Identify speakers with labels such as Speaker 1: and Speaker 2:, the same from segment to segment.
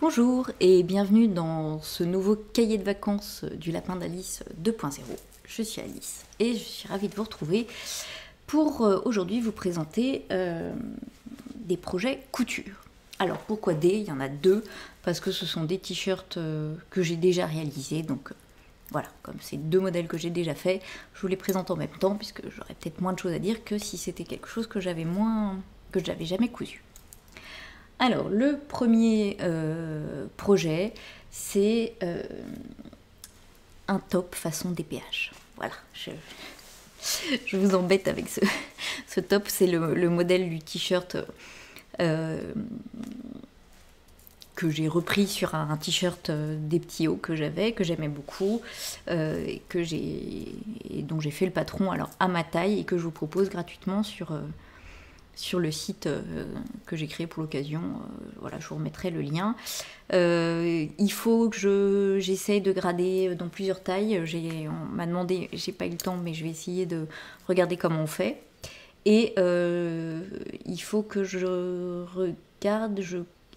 Speaker 1: Bonjour et bienvenue dans ce nouveau cahier de vacances du Lapin d'Alice 2.0. Je suis Alice et je suis ravie de vous retrouver pour aujourd'hui vous présenter des projets couture. Alors pourquoi des? Il y en a deux, parce que ce sont des t-shirts que j'ai déjà réalisés, donc voilà, comme c'est deux modèles que j'ai déjà fait, je vous les présente en même temps, puisque j'aurais peut-être moins de choses à dire que si c'était quelque chose que j'avais jamais cousu. Alors, le premier projet, c'est un top façon DPH. Voilà, je vous embête avec ce top. C'est le modèle du t-shirt que j'ai repris sur un t-shirt des petits hauts que j'aimais beaucoup, et dont j'ai fait le patron alors à ma taille et que je vous propose gratuitement sur le site que j'ai créé pour l'occasion. Voilà, je vous remettrai le lien. Il faut que j'essaye de grader dans plusieurs tailles. On m'a demandé, j'ai pas eu le temps, mais je vais essayer de regarder comment on fait. Et il faut que je regarde.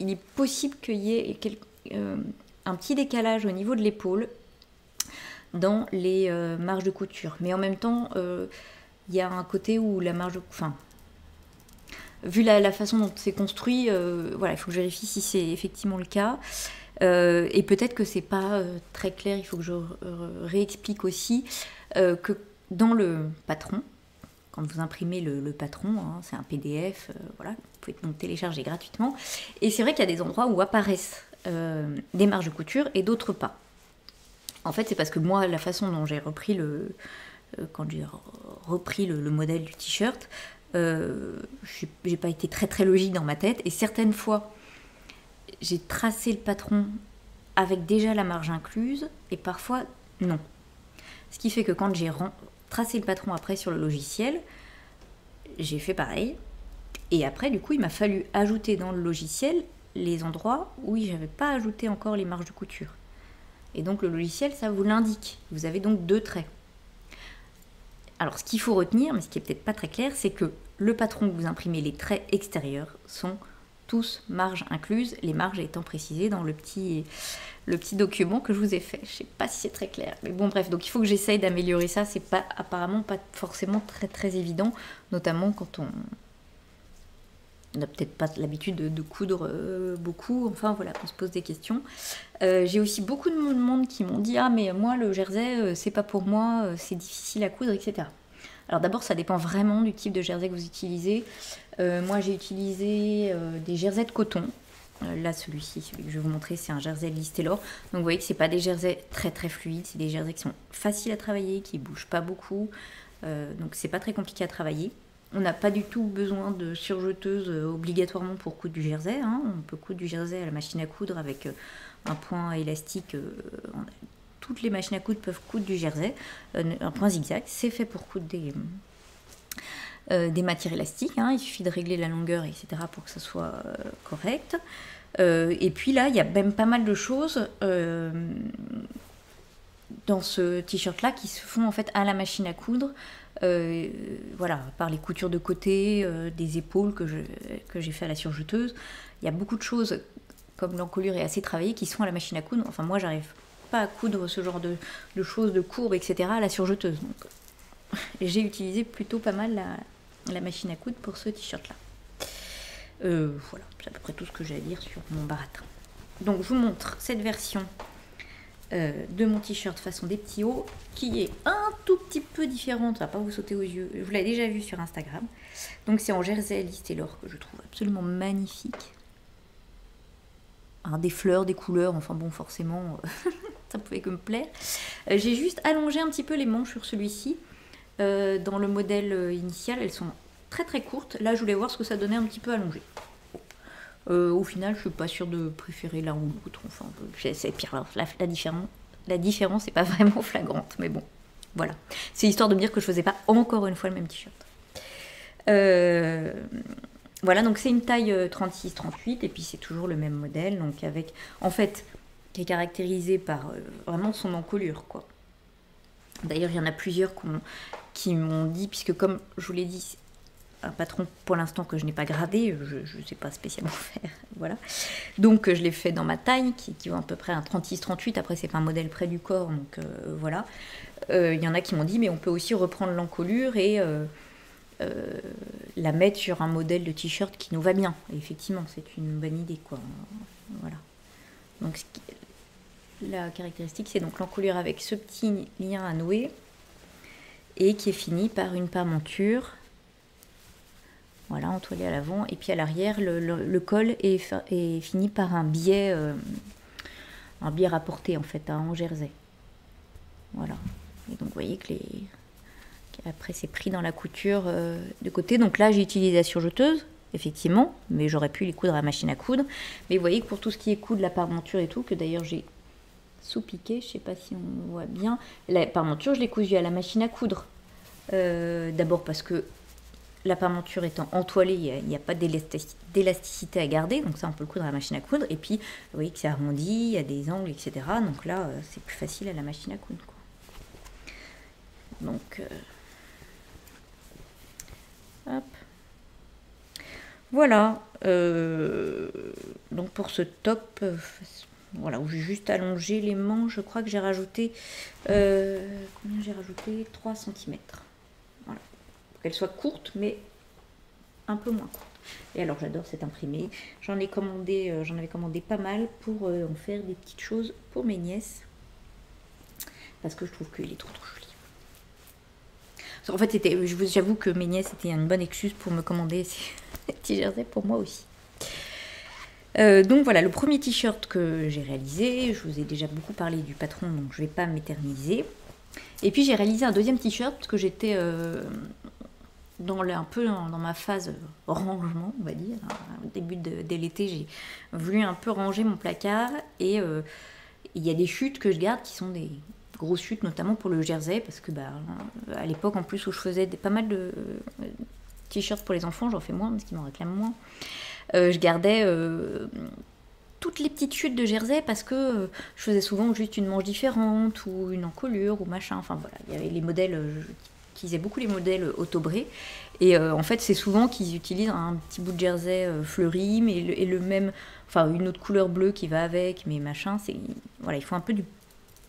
Speaker 1: Il est possible qu'il y ait un petit décalage au niveau de l'épaule dans les marges de couture. Mais en même temps, il y a un côté où la marge de... Enfin, vu la façon dont c'est construit, voilà, il faut que je vérifie si c'est effectivement le cas. Et peut-être que c'est pas très clair, il faut que je réexplique aussi que dans le patron, quand vous imprimez le patron, hein, c'est un PDF, voilà, vous pouvez donc télécharger gratuitement. Et c'est vrai qu'il y a des endroits où apparaissent des marges de couture et d'autres pas. En fait, c'est parce que moi, la façon dont j'ai repris quand j'ai repris le modèle du t-shirt, j'ai pas été très logique dans ma tête, et certaines fois j'ai tracé le patron avec déjà la marge incluse et parfois non, ce qui fait que quand j'ai tracé le patron après sur le logiciel, j'ai fait pareil, et après du coup il m'a fallu ajouter dans le logiciel les endroits où j'avais pas ajouté encore les marges de couture, et donc le logiciel ça vous l'indique, vous avez donc deux traits. Alors, ce qu'il faut retenir, mais ce qui est peut-être pas très clair, c'est que le patron que vous imprimez, les traits extérieurs, sont tous marges incluses, les marges étant précisées dans le petit document que je vous ai fait. Je sais pas si c'est très clair, mais bon, bref, donc il faut que j'essaye d'améliorer ça. C'est apparemment pas forcément très évident, notamment quand on n'a peut-être pas l'habitude de coudre beaucoup, enfin voilà, on se pose des questions. J'ai aussi beaucoup de monde qui m'ont dit « Ah mais moi le jersey c'est pas pour moi, c'est difficile à coudre, etc. » Alors d'abord ça dépend vraiment du type de jersey que vous utilisez. Moi j'ai utilisé des jerseys de coton. Là celui-ci, celui que je vais vous montrer, c'est un jersey de Liz Taylor. Donc vous voyez que c'est pas des jerseys très fluides, c'est des jerseys qui sont faciles à travailler, qui bougent pas beaucoup, donc c'est pas très compliqué à travailler. On n'a pas du tout besoin de surjeteuse obligatoirement pour coudre du jersey, hein. On peut coudre du jersey à la machine à coudre avec un point élastique. Toutes les machines à coudre peuvent coudre du jersey. Un point zigzag, c'est fait pour coudre des matières élastiques, hein. Il suffit de régler la longueur, etc. pour que ça soit correct. Et puis là, il y a même pas mal de choses dans ce t-shirt-là qui se font en fait à la machine à coudre. Voilà, par les coutures de côté, des épaules que j'ai fait à la surjeteuse. Il y a beaucoup de choses, comme l'encolure est assez travaillée, qui sont à la machine à coudre. Enfin, moi, j'arrive pas à coudre ce genre de choses, de courbes, etc. à la surjeteuse. Donc, j'ai utilisé plutôt pas mal la machine à coudre pour ce t-shirt-là. Voilà, c'est à peu près tout ce que j'ai à dire sur mon baratin. Donc, je vous montre cette version de mon t-shirt façon des petits hauts, qui est un tout petit peu différente, ça va pas vous sauter aux yeux, vous l'avez déjà vu sur Instagram. Donc c'est en jersey Liz Taylor que je trouve absolument magnifique. Des fleurs, des couleurs, enfin bon, forcément ça pouvait que me plaire. J'ai juste allongé un petit peu les manches sur celui-ci. Dans le modèle initial, elles sont très courtes. Là je voulais voir ce que ça donnait un petit peu allongé. Au final, je suis pas sûre de préférer l'un ou l'autre. Enfin, c'est pire. La différence n'est pas vraiment flagrante, mais bon, voilà. C'est histoire de me dire que je faisais pas encore une fois le même t-shirt. Voilà, donc c'est une taille 36-38, et puis c'est toujours le même modèle, donc avec, en fait, qui est caractérisé par vraiment son encolure, quoi. D'ailleurs, il y en a plusieurs qui m'ont dit, puisque comme je vous l'ai dit, un patron pour l'instant que je n'ai pas gradé, je ne sais pas spécialement faire, voilà. Donc je l'ai fait dans ma taille, qui va à peu près un 36-38, après c'est pas un modèle près du corps, donc voilà. Il y en a qui m'ont dit, mais on peut aussi reprendre l'encolure et la mettre sur un modèle de t-shirt qui nous va bien. Et effectivement, c'est une bonne idée, quoi. Voilà. Donc la caractéristique, c'est donc l'encolure avec ce petit lien à nouer et qui est fini par une parementure. Voilà, entoilé à l'avant. Et puis à l'arrière, le col est fini par un biais rapporté en fait, en jersey. Voilà. Et donc vous voyez que après c'est pris dans la couture de côté. Donc là j'ai utilisé la surjeteuse, effectivement, mais j'aurais pu les coudre à la machine à coudre. Mais vous voyez que pour tout ce qui est coudre, la parementure et tout, que d'ailleurs j'ai sous-piqué, je ne sais pas si on voit bien. La parementure, je l'ai cousue à la machine à coudre. D'abord parce que la parementure étant entoilée, il n'y a pas d'élasticité à garder, donc ça on peut le coudre à la machine à coudre. Et puis vous voyez que c'est arrondi, il y a des angles, etc. Donc là c'est plus facile à la machine à coudre, quoi. Donc hop. Voilà. Donc pour ce top, voilà, où j'ai juste allongé les manches, je crois que j'ai rajouté combien j'ai rajouté 3 cm. Voilà. Qu'elle soit courte, mais un peu moins courte. Et alors j'adore cet imprimé. J'en avais commandé pas mal pour en faire des petites choses pour mes nièces. Parce que je trouve qu'il est trop joli. En fait, j'avoue que mes nièces, c'était une bonne excuse pour me commander ces petits jerseys pour moi aussi. Donc voilà, le premier t-shirt que j'ai réalisé, je vous ai déjà beaucoup parlé du patron, donc je ne vais pas m'éterniser. Et puis j'ai réalisé un deuxième t-shirt parce que j'étais un peu dans ma phase rangement, on va dire. Au début de l'été, j'ai voulu un peu ranger mon placard et il y a des chutes que je garde qui sont des grosses chutes, notamment pour le jersey, parce que à l'époque en plus où je faisais pas mal de t-shirts pour les enfants, j'en fais moins parce qu'ils m'en réclament moins. Je gardais toutes les petites chutes de jersey parce que je faisais souvent juste une manche différente ou une encolure ou machin. Enfin voilà, il y avait les modèles, j'utilisais beaucoup les modèles Autobré. Et en fait, c'est souvent qu'ils utilisent un petit bout de jersey fleuri, mais et le même, enfin une autre couleur bleue qui va avec, mais machin. Voilà, il faut un peu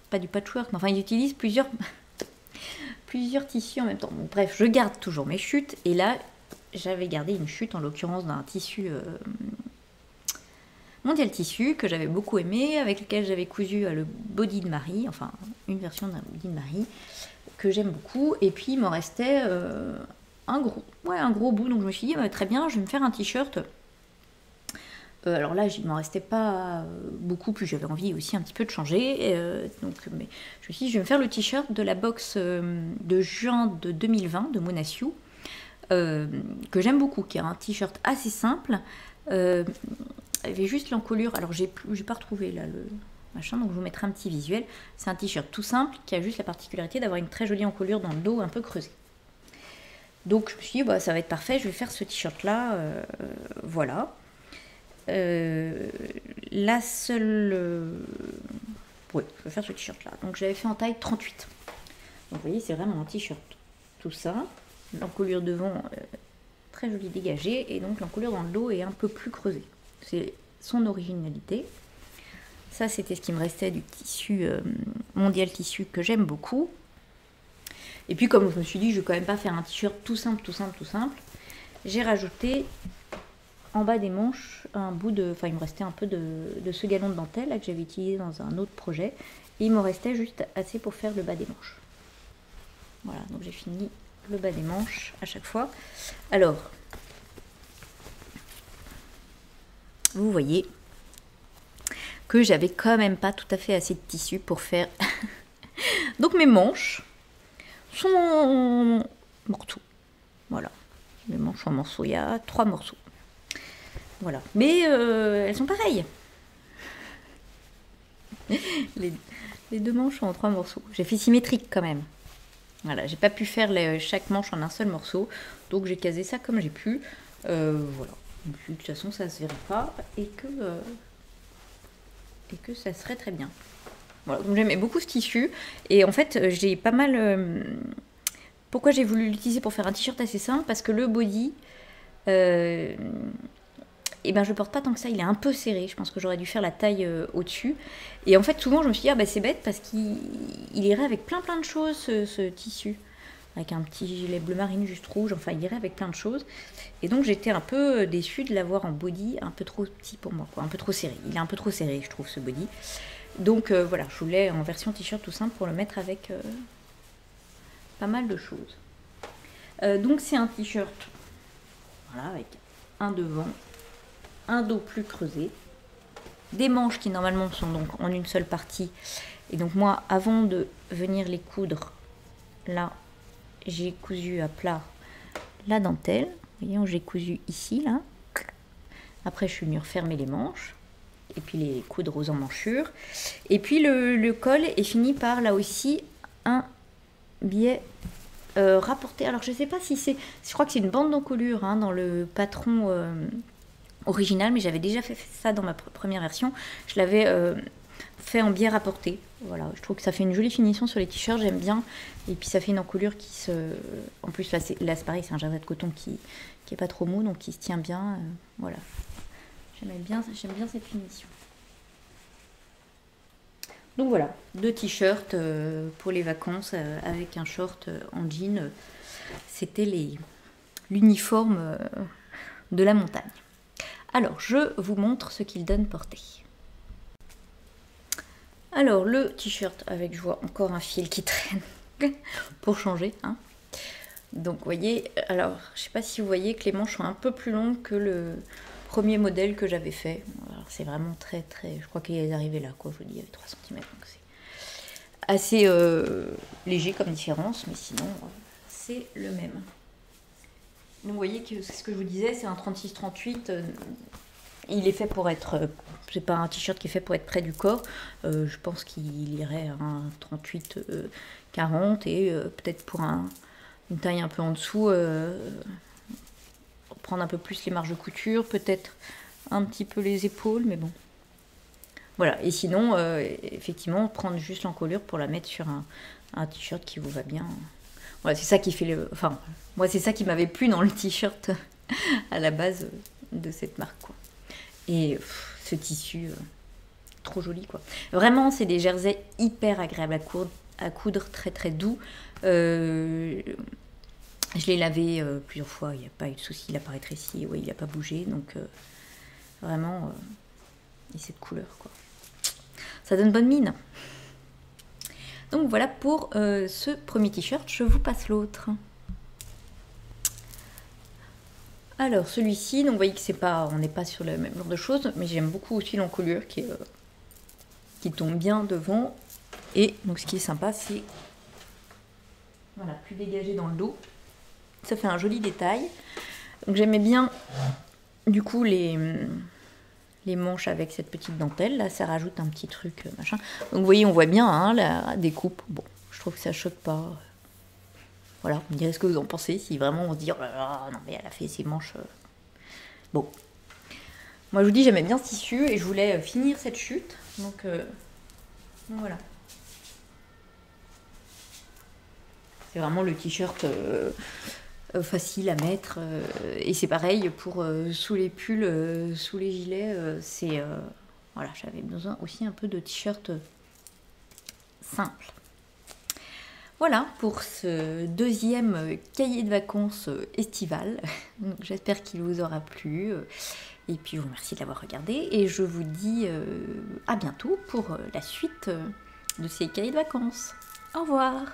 Speaker 1: pas du patchwork, mais enfin ils utilisent plusieurs tissus en même temps. Bon, bref, je garde toujours mes chutes et là j'avais gardé une chute en l'occurrence d'un tissu Mondial Tissu que j'avais beaucoup aimé, avec lequel j'avais cousu le body de Marie, enfin une version d'un body de Marie que j'aime beaucoup. Et puis il m'en restait un gros bout, donc je me suis dit très bien, je vais me faire un t-shirt. Alors là, il m'en restait pas beaucoup, puis j'avais envie aussi un petit peu de changer. Mais je me suis dit, je vais me faire le t-shirt de la box de juin de 2020 de Monaciou, que j'aime beaucoup, qui est un t-shirt assez simple. Il y avait juste l'encolure. Alors j'ai pas retrouvé là le machin, donc je vous mettrai un petit visuel. C'est un t-shirt tout simple qui a juste la particularité d'avoir une très jolie encolure dans le dos un peu creusée. Donc je me suis dit, ça va être parfait, je vais faire ce t-shirt là. Voilà. La seule... Oui, je vais faire ce t-shirt là. Donc j'avais fait en taille 38. Donc vous voyez, c'est vraiment un t-shirt tout ça. L'encolure devant très jolie dégagée et donc l'encolure dans le dos est un peu plus creusée. C'est son originalité. Ça, c'était ce qui me restait du tissu Mondial Tissu que j'aime beaucoup. Et puis comme je me suis dit, je vais quand même pas faire un t-shirt tout simple, j'ai rajouté en bas des manches un bout de... Enfin, il me restait un peu de ce galon de dentelle là, que j'avais utilisé dans un autre projet. Et il me restait juste assez pour faire le bas des manches. Voilà, donc j'ai fini le bas des manches à chaque fois. Alors, vous voyez que j'avais quand même pas tout à fait assez de tissu pour faire... Donc mes manches sont en morceaux. Voilà, mes manches sont en morceaux, il y a 3 morceaux. Voilà, mais elles sont pareilles. Les 2 manches sont en 3 morceaux. J'ai fait symétrique quand même. Voilà, j'ai pas pu faire chaque manche en un seul morceau, donc j'ai casé ça comme j'ai pu. Voilà, de toute façon ça se verra pas et que ça serait très bien. Voilà, donc j'aimais beaucoup ce tissu et en fait j'ai pas mal... Pourquoi j'ai voulu l'utiliser pour faire un t-shirt assez simple? Parce que le body, et ben je porte pas tant que ça, il est un peu serré, je pense que j'aurais dû faire la taille au-dessus. Et en fait souvent je me suis dit, ah bah c'est bête parce qu'il irait avec plein de choses ce tissu. Avec un petit gilet bleu marine juste rouge, enfin il irait avec plein de choses. Et donc j'étais un peu déçue de l'avoir en body, un peu trop petit pour moi, quoi, un peu trop serré. Il est un peu trop serré je trouve ce body. Donc voilà, je voulais en version t-shirt tout simple pour le mettre avec pas mal de choses. Donc c'est un t-shirt, voilà, avec un devant, un dos plus creusé, des manches qui normalement sont donc en une seule partie. Et donc moi, avant de venir les coudre, là, j'ai cousu à plat la dentelle. Vous voyez, j'ai cousu ici, là. Après, je suis venue refermer les manches. Et puis les coudre aux emmanchures. Et puis le col est fini par, là aussi, un biais rapporté. Alors, je ne sais pas si c'est... Je crois que c'est une bande d'encolure hein, dans le patron original. Mais j'avais déjà fait ça dans ma première version. Je l'avais fait en biais rapporté. Voilà, je trouve que ça fait une jolie finition sur les t-shirts, j'aime bien. Et puis ça fait une encolure qui se... En plus là c'est pareil, c'est un jersey de coton qui est pas trop mou, donc qui se tient bien. Voilà, j'aime bien cette finition. Donc voilà, 2 t-shirts pour les vacances avec un short en jean. C'était l'uniforme de la montagne. Alors, je vous montre ce qu'il donne porté. Alors, le t-shirt avec, je vois encore un fil qui traîne pour changer. Hein. Donc, vous voyez, alors, je ne sais pas si vous voyez que les manches sont un peu plus longues que le premier modèle que j'avais fait. C'est vraiment très, je crois qu'il est arrivé là, quoi, je vous dis, avec 3 cm. Donc, c'est assez léger comme différence, mais sinon, c'est le même. Donc, vous voyez que c'est ce que je vous disais, c'est un 36-38. Il est fait pour être, c'est pas un t-shirt qui est fait pour être près du corps. Je pense qu'il irait à un 38-40 et peut-être pour une taille un peu en dessous, prendre un peu plus les marges de couture, peut-être un petit peu les épaules, mais bon. Voilà, et sinon, effectivement, prendre juste l'encolure pour la mettre sur un t-shirt qui vous va bien. Voilà, c'est ça qui fait le... Enfin, moi, c'est ça qui m'avait plu dans le t-shirt à la base de cette marque, quoi. Et ce tissu, trop joli quoi. Vraiment, c'est des jerseys hyper agréables à coudre, très doux. Je l'ai lavé plusieurs fois, il n'y a pas eu de souci, il n'a pas rétréci, ouais, il n'a pas bougé. Donc vraiment, et cette couleur quoi. Ça donne bonne mine. Donc voilà pour ce premier t-shirt, je vous passe l'autre. Alors celui-ci, donc vous voyez que c'est pas, on n'est pas sur le même genre de choses, mais j'aime beaucoup aussi l'encolure qui tombe bien devant. Et donc ce qui est sympa, c'est voilà, plus dégagé dans le dos. Ça fait un joli détail. Donc j'aimais bien du coup les manches avec cette petite dentelle. Là, ça rajoute un petit truc machin. Donc vous voyez, on voit bien hein, la découpe. Bon, je trouve que ça choque pas. Voilà, vous me direz ce que vous en pensez, si vraiment on se dit, oh là là, non mais elle a fait ses manches. Bon. Moi je vous dis, j'aimais bien ce tissu et je voulais finir cette chute. Donc voilà. C'est vraiment le t-shirt facile à mettre. Et c'est pareil pour sous les pulls, sous les gilets. Voilà, j'avais besoin aussi un peu de t-shirt simple. Voilà pour ce deuxième cahier de vacances estival. J'espère qu'il vous aura plu. Et puis je vous remercie de l'avoir regardé. Et je vous dis à bientôt pour la suite de ces cahiers de vacances. Au revoir.